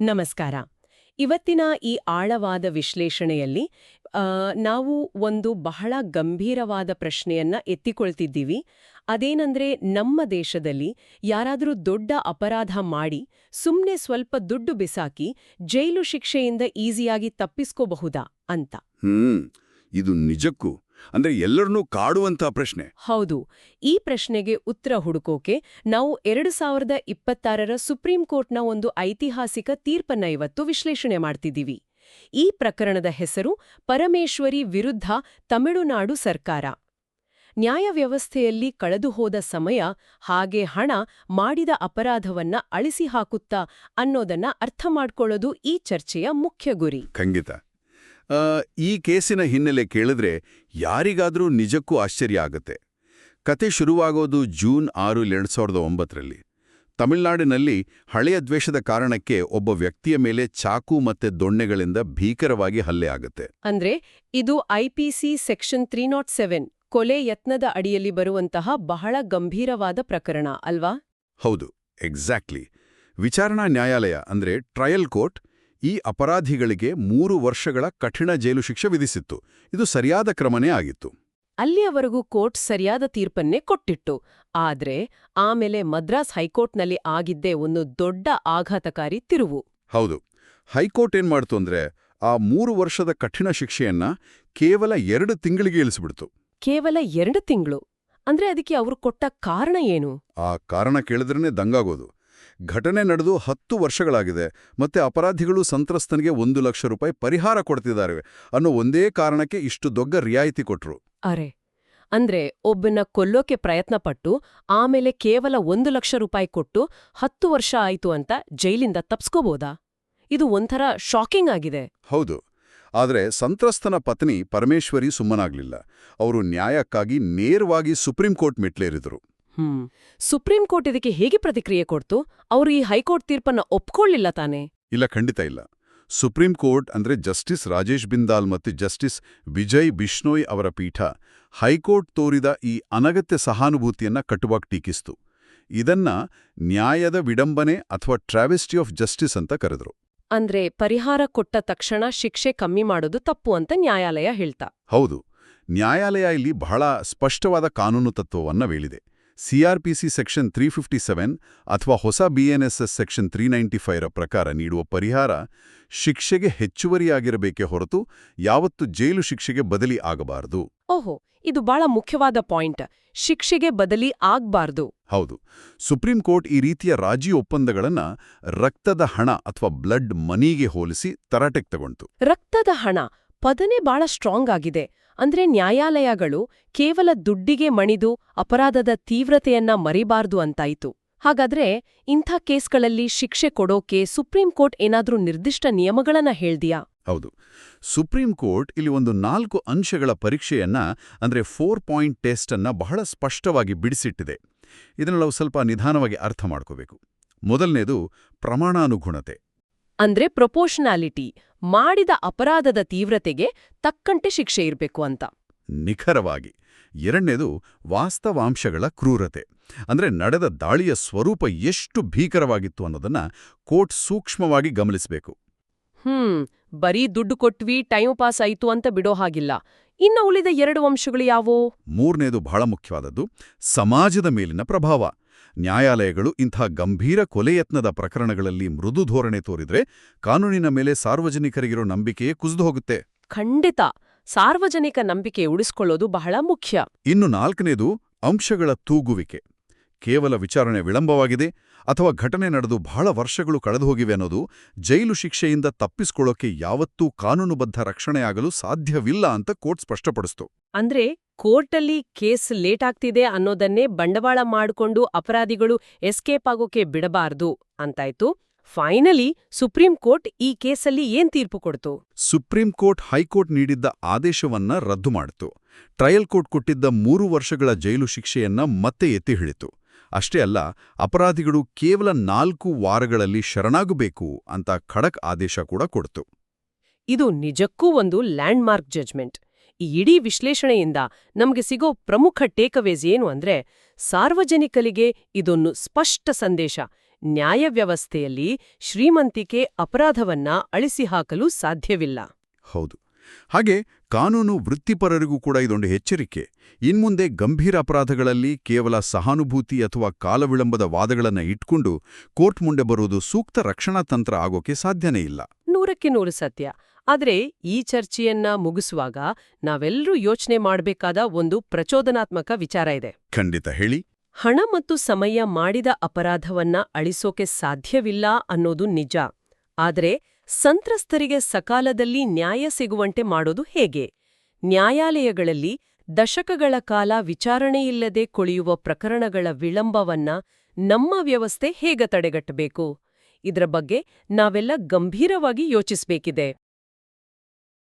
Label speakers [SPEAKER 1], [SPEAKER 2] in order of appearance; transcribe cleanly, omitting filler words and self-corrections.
[SPEAKER 1] ನಮಸ್ಕಾರ. ಇವತ್ತಿನ ಈ ಆಳವಾದ ವಿಶ್ಲೇಷಣೆಯಲ್ಲಿ ನಾವು ಒಂದು ಬಹಳ ಗಂಭೀರವಾದ ಪ್ರಶ್ನೆಯನ್ನ ಎತ್ತಿಕೊಳ್ತಿದ್ದೀವಿ. ಅದೇನಂದ್ರೆ, ನಮ್ಮ ದೇಶದಲ್ಲಿ ಯಾರಾದರೂ ದೊಡ್ಡ ಅಪರಾಧ ಮಾಡಿ ಸುಮ್ನೆ ಸ್ವಲ್ಪ ದುಡ್ಡು ಬಿಸಾಕಿ ಜೈಲು ಶಿಕ್ಷೆಯಿಂದ ಈಸಿಯಾಗಿ ತಪ್ಪಿಸ್ಕೋಬಹುದಾ ಅಂತ.
[SPEAKER 2] ಇದು ನಿಜಕ್ಕೂ ಅಂದ್ರೆ ಎಲ್ಲರನ್ನೂ ಕಾಡುವಂತ ಪ್ರಶ್ನೆ.
[SPEAKER 1] ಹೌದು. ಈ ಪ್ರಶ್ನೆಗೆ ಉತ್ತರ ಹುಡುಕೋಕೆ ನಾವು 2026ರ ಸುಪ್ರೀಂ ಕೋರ್ಟ್ನ ಒಂದು ಐತಿಹಾಸಿಕ ತೀರ್ಪನ್ನ ಇವತ್ತು ವಿಶ್ಲೇಷಣೆ ಮಾಡ್ತಿದ್ದೀವಿ. ಈ ಪ್ರಕರಣದ ಹೆಸರು ಪರಮೇಶ್ವರಿ ವಿರುದ್ಧ ತಮಿಳುನಾಡು ಸರ್ಕಾರ. ನ್ಯಾಯವ್ಯವಸ್ಥೆಯಲ್ಲಿ ಕಳೆದುಹೋದ ಸಮಯ ಹಾಗೆ ಹಣ ಮಾಡಿದ ಅಪರಾಧವನ್ನ ಅಳಿಸಿಹಾಕುತ್ತಾ ಅನ್ನೋದನ್ನ ಅರ್ಥ ಮಾಡ್ಕೊಳ್ಳೋದು ಈ ಚರ್ಚೆಯ ಮುಖ್ಯ ಗುರಿ.
[SPEAKER 2] ಖಂಡಿತ. ಈ ಕೇಸಿನ ಹಿನ್ನೆಲೆ ಕೇಳಿದ್ರೆ ಯಾರಿಗಾದ್ರೂ ನಿಜಕ್ಕೂ ಆಶ್ಚರ್ಯ ಆಗತ್ತೆ. ಕತೆ ಶುರುವಾಗೋದು ಜೂನ್ 6, 2009ರಲ್ಲಿ. ತಮಿಳುನಾಡಿನಲ್ಲಿ ಹಳೆಯ ದ್ವೇಷದ ಕಾರಣಕ್ಕೆ ಒಬ್ಬ ವ್ಯಕ್ತಿಯ ಮೇಲೆ ಚಾಕು ಮತ್ತೆ ದೊಣ್ಣೆಗಳಿಂದ ಭೀಕರವಾಗಿ ಹಲ್ಲೆ ಆಗುತ್ತೆ.
[SPEAKER 1] ಅಂದ್ರೆ ಇದು ಐಪಿಸಿ ಸೆಕ್ಷನ್ 307 ಕೊಲೆ ಯತ್ನದ ಅಡಿಯಲ್ಲಿ ಬರುವಂತಹ ಬಹಳ ಗಂಭೀರವಾದ ಪ್ರಕರಣ ಅಲ್ವಾ?
[SPEAKER 2] ಹೌದು, ಎಕ್ಸಾಕ್ಟ್ಲಿ. ವಿಚಾರಣಾ ನ್ಯಾಯಾಲಯ ಅಂದ್ರೆ ಟ್ರಯಲ್ ಕೋರ್ಟ್ ಈ ಅಪರಾಧಿಗಳಿಗೆ 3 ವರ್ಷಗಳ ಕಠಿಣ ಜೈಲು ಶಿಕ್ಷೆ ವಿಧಿಸಿತ್ತು. ಇದು ಸರಿಯಾದ ಕ್ರಮನೇ ಆಗಿತ್ತು.
[SPEAKER 1] ಅಲ್ಲಿಯವರೆಗೂ ಕೋರ್ಟ್ ಸರಿಯಾದ ತೀರ್ಪನ್ನೇ ಕೊಟ್ಟಿತ್ತು. ಆದ್ರೆ ಆಮೇಲೆ ಮದ್ರಾಸ್ ಹೈಕೋರ್ಟ್ನಲ್ಲಿ ಆಗಿದ್ದೇ ಒಂದು ದೊಡ್ಡ ಆಘಾತಕಾರಿ ತಿರುವು.
[SPEAKER 2] ಹೌದು. ಹೈಕೋರ್ಟ್ ಏನ್ ಮಾಡ್ತು ಅಂದ್ರೆ ಆ 3 ವರ್ಷದ ಕಠಿಣ ಶಿಕ್ಷೆಯನ್ನ ಕೇವಲ 2 ತಿಂಗಳಿಗೆ ಇಳಿಸಿಬಿಡ್ತು.
[SPEAKER 1] ಕೇವಲ 2 ತಿಂಗಳು? ಅಂದ್ರೆ ಅದಕ್ಕೆ ಅವರು ಕೊಟ್ಟ ಕಾರಣ ಏನು?
[SPEAKER 2] ಆ ಕಾರಣ ಕೇಳಿದ್ರೇನೆ ದಂಗಾಗೋದು. ಘಟನೆ ನಡೆದು 10 ವರ್ಷಗಳಾಗಿದೆ ಮತ್ತೆ ಅಪರಾಧಿಗಳು ಸಂತ್ರಸ್ತನಿಗೆ 1 ಲಕ್ಷ ರೂಪಾಯಿ ಪರಿಹಾರ ಕೊಡ್ತಿದ್ದಾರೆ ಅನ್ನೋ ಒಂದೇ ಕಾರಣಕ್ಕೆ ಇಷ್ಟು ದೊಡ್ಡ ರಿಯಾಯಿತಿ ಕೊಟ್ರು.
[SPEAKER 1] ಅರೆ, ಅಂದ್ರೆ ಒಬ್ಬನ ಕೊಲ್ಲೋಕೆ ಪ್ರಯತ್ನಪಟ್ಟು ಆಮೇಲೆ ಕೇವಲ 1 ಲಕ್ಷ ರೂಪಾಯಿ ಕೊಟ್ಟು 10 ವರ್ಷ ಆಯ್ತು ಅಂತ ಜೈಲಿಂದ ತಪ್ಸ್ಕೋಬೋದಾ? ಇದು ಒಂಥರ ಶಾಕಿಂಗ್ ಆಗಿದೆ.
[SPEAKER 2] ಹೌದು. ಆದ್ರೆ ಸಂತ್ರಸ್ತನ ಪತ್ನಿ ಪರಮೇಶ್ವರಿ ಸುಮ್ಮನಾಗ್ಲಿಲ್ಲ. ಅವರು ನ್ಯಾಯಕ್ಕಾಗಿ ನೇರವಾಗಿ ಸುಪ್ರೀಂ ಕೋರ್ಟ್ ಮೆಟ್ಲೇರಿದ್ರು.
[SPEAKER 1] ಸುಪ್ರೀಂ ಕೋರ್ಟ್ ಇದಕ್ಕೆ ಹೇಗೆ ಪ್ರತಿಕ್ರಿಯೆ ಕೊಡ್ತು? ಅವರು ಈ ಹೈಕೋರ್ಟ್ ತೀರ್ಪನ್ನ ಒಪ್ಕೊಳ್ಳಿಲ್ಲ ತಾನೆ?
[SPEAKER 2] ಇಲ್ಲ, ಖಂಡಿತ ಇಲ್ಲ. ಸುಪ್ರೀಂ ಕೋರ್ಟ್ ಅಂದ್ರೆ ಜಸ್ಟಿಸ್ ರಾಜೇಶ್ ಬಿಂದಾಲ್ ಮತ್ತು ಜಸ್ಟಿಸ್ ವಿಜಯ್ ಬಿಷ್ಣೋಯ್ ಅವರ ಪೀಠ ಹೈಕೋರ್ಟ್ ತೋರಿದ ಈ ಅನಗತ್ಯ ಸಹಾನುಭೂತಿಯನ್ನ ಕಟುವಾಗಿ ಟೀಕಿಸ್ತು. ಇದನ್ನ ನ್ಯಾಯದ ವಿಡಂಬನೆ ಅಥವಾ ಟ್ರಾವೆಸ್ಟಿ ಆಫ್ ಜಸ್ಟಿಸ್ ಅಂತ ಕರೆದ್ರು.
[SPEAKER 1] ಅಂದ್ರೆ ಪರಿಹಾರ ಕೊಟ್ಟ ತಕ್ಷಣ ಶಿಕ್ಷೆ ಕಮ್ಮಿ ಮಾಡೋದು ತಪ್ಪು ಅಂತ ನ್ಯಾಯಾಲಯ ಹೇಳ್ತಾ?
[SPEAKER 2] ಹೌದು. ನ್ಯಾಯಾಲಯ ಇಲ್ಲಿ ಬಹಳ ಸ್ಪಷ್ಟವಾದ ಕಾನೂನು ತತ್ವವನ್ನ ವೇಳಿದೆ. ಸಿಆರ್ಪಿಸಿ ಸೆಕ್ಷನ್ 357 ಅಥವಾ ಹೊಸ ಬಿಎನ್ಎಸ್ಎಸ್ ಸೆಕ್ಷನ್ 395ರ ಪ್ರಕಾರ ನೀಡುವ ಪರಿಹಾರ ಶಿಕ್ಷೆಗೆ ಹೆಚ್ಚುವರಿಯಾಗಿರಬೇಕೇ ಹೊರತು ಯಾವತ್ತೂ ಜೈಲು ಶಿಕ್ಷೆಗೆ ಬದಲಿ ಆಗಬಾರದು.
[SPEAKER 1] ಓಹೋ, ಇದು ಬಹಳ ಮುಖ್ಯವಾದ ಪಾಯಿಂಟ್. ಶಿಕ್ಷೆಗೆ ಬದಲಿ ಆಗ್ಬಾರ್ದು.
[SPEAKER 2] ಹೌದು. ಸುಪ್ರೀಂ ಕೋರ್ಟ್ ಈ ರೀತಿಯ ರಾಜಿ ಒಪ್ಪಂದಗಳನ್ನ ರಕ್ತದ ಹಣ ಅಥವಾ ಬ್ಲಡ್ ಮನಿಗೆ ಹೋಲಿಸಿ ತರಾಟೆಗೆ ತಗೊಂತು.
[SPEAKER 1] ರಕ್ತದ ಹಣ ಪದನೇ ಬಹಳ ಸ್ಟ್ರಾಂಗ್ ಆಗಿದೆ. ಅಂದ್ರೆ ನ್ಯಾಯಾಲಯಗಳು ಕೇವಲ ದುಡ್ಡಿಗೆ ಮಣಿದು ಅಪರಾಧದ ತೀವ್ರತೆಯನ್ನ ಮರಿಬಾರ್ದು ಅಂತಾಯಿತು. ಹಾಗಾದ್ರೆ ಇಂಥ ಕೇಸ್ಗಳಲ್ಲಿ ಶಿಕ್ಷೆ ಕೊಡೋಕೆ ಸುಪ್ರೀಂ ಕೋರ್ಟ್ ಏನಾದ್ರೂ ನಿರ್ದಿಷ್ಟ ನಿಯಮಗಳನ್ನ ಹೇಳ್ದಿಯಾ?
[SPEAKER 2] ಹೌದು. ಸುಪ್ರೀಂ ಕೋರ್ಟ್ ಇಲ್ಲಿ ಒಂದು 4 ಅಂಶಗಳ ಪರೀಕ್ಷೆಯನ್ನ ಅಂದ್ರೆ 4 ಪಾಯಿಂಟ್ ಟೆಸ್ಟ್ ಅನ್ನ ಬಹಳ ಸ್ಪಷ್ಟವಾಗಿ ಬಿಡಿಸಿಟ್ಟಿದೆ. ಇದನ್ನು ನಾವು ಸ್ವಲ್ಪ ನಿಧಾನವಾಗಿ ಅರ್ಥ ಮಾಡ್ಕೋಬೇಕು. ಮೊದಲನೇದು ಪ್ರಮಾಣಾನುಗುಣತೆ.
[SPEAKER 1] ಅಂದ್ರೆ ಪ್ರೊಪೋರ್ಷನಾಲಿಟಿ. ಮಾಡಿದ ಅಪರಾಧದ ತೀವ್ರತೆಗೆ ತಕ್ಕಂತೆ ಶಿಕ್ಷೆ ಇರಬೇಕು ಅಂತ.
[SPEAKER 2] ನಿಖರವಾಗಿ. ಎರಡನೇದು ವಾಸ್ತವಾಂಶಗಳ ಕ್ರೂರತೆ. ಅಂದ್ರೆ ನಡೆದ ದಾಳಿಯ ಸ್ವರೂಪ ಎಷ್ಟು ಭೀಕರವಾಗಿತ್ತು ಅನ್ನೋದನ್ನ ಕೋರ್ಟ್ ಸೂಕ್ಷ್ಮವಾಗಿ ಗಮನಿಸಬೇಕು.
[SPEAKER 1] ಬರೀ ದುಡ್ಡು ಕೊಟ್ವಿ, ಟೈಮ್ ಪಾಸ್ ಆಯಿತು ಅಂತ ಬಿಡೋ ಹಾಗಿಲ್ಲ. ಇನ್ನು ಉಳಿದ 2 ಅಂಶಗಳು ಯಾವೋ?
[SPEAKER 2] ಮೂರನೇದು ಬಹಳ ಮುಖ್ಯವಾದದ್ದು ಸಮಾಜದ ಮೇಲಿನ ಪ್ರಭಾವ. ನ್ಯಾಯಾಲಯಗಳು ಇಂಥ ಗಂಭೀರ ಕೊಲೆಯತ್ನದ ಪ್ರಕರಣಗಳಲ್ಲಿ ಮೃದು ಧೋರಣೆ ತೋರಿದ್ರೆ ಕಾನೂನಿನ ಮೇಲೆ ಸಾರ್ವಜನಿಕರಿಗಿರೋ ನಂಬಿಕೆಯೇ ಕುಸಿದು ಹೋಗುತ್ತೆ.
[SPEAKER 1] ಖಂಡಿತ. ಸಾರ್ವಜನಿಕ ನಂಬಿಕೆ ಉಳಿಸ್ಕೊಳ್ಳೋದು ಬಹಳ ಮುಖ್ಯ.
[SPEAKER 2] ಇನ್ನು 4ನೇದು ಅಂಶಗಳ ತೂಗುವಿಕೆ. ಕೇವಲ ವಿಚಾರಣೆ ವಿಳಂಬವಾಗಿದೆ ಅಥವಾ ಘಟನೆ ನಡೆದು ಬಹಳ ವರ್ಷಗಳು ಕಳೆದುಹೋಗಿವೆ ಅನ್ನೋದು ಜೈಲು ಶಿಕ್ಷೆಯಿಂದ ತಪ್ಪಿಸ್ಕೊಳ್ಳೋಕೆ ಯಾವತ್ತೂ ಕಾನೂನುಬದ್ಧ ರಕ್ಷಣೆಯಾಗಲು ಸಾಧ್ಯವಿಲ್ಲ ಅಂತ ಕೋರ್ಟ್ ಸ್ಪಷ್ಟಪಡಿಸ್ತು.
[SPEAKER 1] ಅಂದ್ರೆ ಕೋರ್ಟಲ್ಲಿ ಕೇಸ್ ಲೇಟ್ ಆಗ್ತಿದೆ ಅನ್ನೋದನ್ನೇ ಬಂಡವಾಳ ಮಾಡಿಕೊಂಡು ಅಪರಾಧಿಗಳು ಎಸ್ಕೇಪ್ ಆಗೋಕೆ ಬಿಡಬಾರ್ದು ಅಂತಾಯ್ತು. ಫೈನಲಿ ಸುಪ್ರೀಂ ಕೋರ್ಟ್ ಈ ಕೇಸಲ್ಲಿ ಏನ್ ತೀರ್ಪು ಕೊಡ್ತು?
[SPEAKER 2] ಸುಪ್ರೀಂ ಕೋರ್ಟ್ ಹೈಕೋರ್ಟ್ ನೀಡಿದ್ದ ಆದೇಶವನ್ನ ರದ್ದು ಮಾಡಿತು. ಟ್ರಯಲ್ ಕೋರ್ಟ್ ಕೊಟ್ಟಿದ್ದ 3 ವರ್ಷಗಳ ಜೈಲು ಶಿಕ್ಷೆಯನ್ನ ಮತ್ತೆ ಎತ್ತಿ ಹಿಡಿತು. ಅಷ್ಟೇ ಅಲ್ಲ, ಅಪರಾಧಿಗಳು ಕೇವಲ 4 ವಾರಗಳಲ್ಲಿ ಶರಣಾಗಬೇಕು ಅಂತ ಖಡಕ್ ಆದೇಶ ಕೂಡ ಕೊಡ್ತು.
[SPEAKER 1] ಇದು ನಿಜಕ್ಕೂ ಒಂದು ಲ್ಯಾಂಡ್ಮಾರ್ಕ್ ಜಡ್ಜ್ಮೆಂಟ್. ಈ ಇಡೀ ವಿಶ್ಲೇಷಣೆಯಿಂದ ನಮಗೆ ಸಿಗೋ ಪ್ರಮುಖ ಟೇಕ್ಅವೇಸ್ ಏನು ಅಂದ್ರೆ, ಸಾರ್ವಜನಿಕರಿಗೆ ಇದೊಂದು ಸ್ಪಷ್ಟ ಸಂದೇಶ. ನ್ಯಾಯವ್ಯವಸ್ಥೆಯಲ್ಲಿ ಶ್ರೀಮಂತಿಕೆ ಅಪರಾಧವನ್ನ ಅಳಿಸಿಹಾಕಲು ಸಾಧ್ಯವಿಲ್ಲ.
[SPEAKER 2] ಹೌದು. ಹಾಗೆ ಕಾನೂನು ವೃತ್ತಿಪರರಿಗೂ ಕೂಡ ಇದೊಂದು ಎಚ್ಚರಿಕೆ. ಇನ್ಮುಂದೆ ಗಂಭೀರ ಅಪರಾಧಗಳಲ್ಲಿ ಕೇವಲ ಸಹಾನುಭೂತಿ ಅಥವಾ ಕಾಲವಿಳಂಬದ ವಾದಗಳನ್ನು ಇಟ್ಕೊಂಡು ಕೋರ್ಟ್ ಮುಂದೆ ಬರುವುದು ಸೂಕ್ತ ರಕ್ಷಣಾ ತಂತ್ರ ಆಗೋಕೆ ಸಾಧ್ಯನೇ ಇಲ್ಲ.
[SPEAKER 1] 100% ಸತ್ಯ. ಆದ್ರೆ ಈ ಚರ್ಚೆಯನ್ನ ಮುಗಿಸುವಾಗ ನಾವೆಲ್ಲರೂ ಯೋಚನೆ ಮಾಡಬೇಕಾದ ಒಂದು ಪ್ರಚೋದನಾತ್ಮಕ ವಿಚಾರ ಇದೆ.
[SPEAKER 2] ಖಂಡಿತ ಹೇಳಿ.
[SPEAKER 1] ಹಣ ಮತ್ತು ಸಮಯ ಮಾಡಿದ ಅಪರಾಧವನ್ನ ಅಳಿಸೋಕೆ ಸಾಧ್ಯವಿಲ್ಲ ಅನ್ನೋದು ನಿಜ. ಆದ್ರೆ ಸಂತ್ರಸ್ತರಿಗೆ ಸಕಾಲದಲ್ಲಿ ನ್ಯಾಯ ಸಿಗುವಂತೆ ಮಾಡೋದು ಹೇಗೆ? ನ್ಯಾಯಾಲಯಗಳಲ್ಲಿ ದಶಕಗಳ ಕಾಲ ವಿಚಾರಣೆಯಿಲ್ಲದೆ ಕೊಳೆಯುವ ಪ್ರಕರಣಗಳ ವಿಳಂಬವನ್ನ ನಮ್ಮ ವ್ಯವಸ್ಥೆ ಹೇಗೆ ತಡೆಗಟ್ಟಬೇಕು? ಇದರ ಬಗ್ಗೆ ನಾವೆಲ್ಲ ಗಂಭೀರವಾಗಿ ಯೋಚಿಸಬೇಕಿದೆ.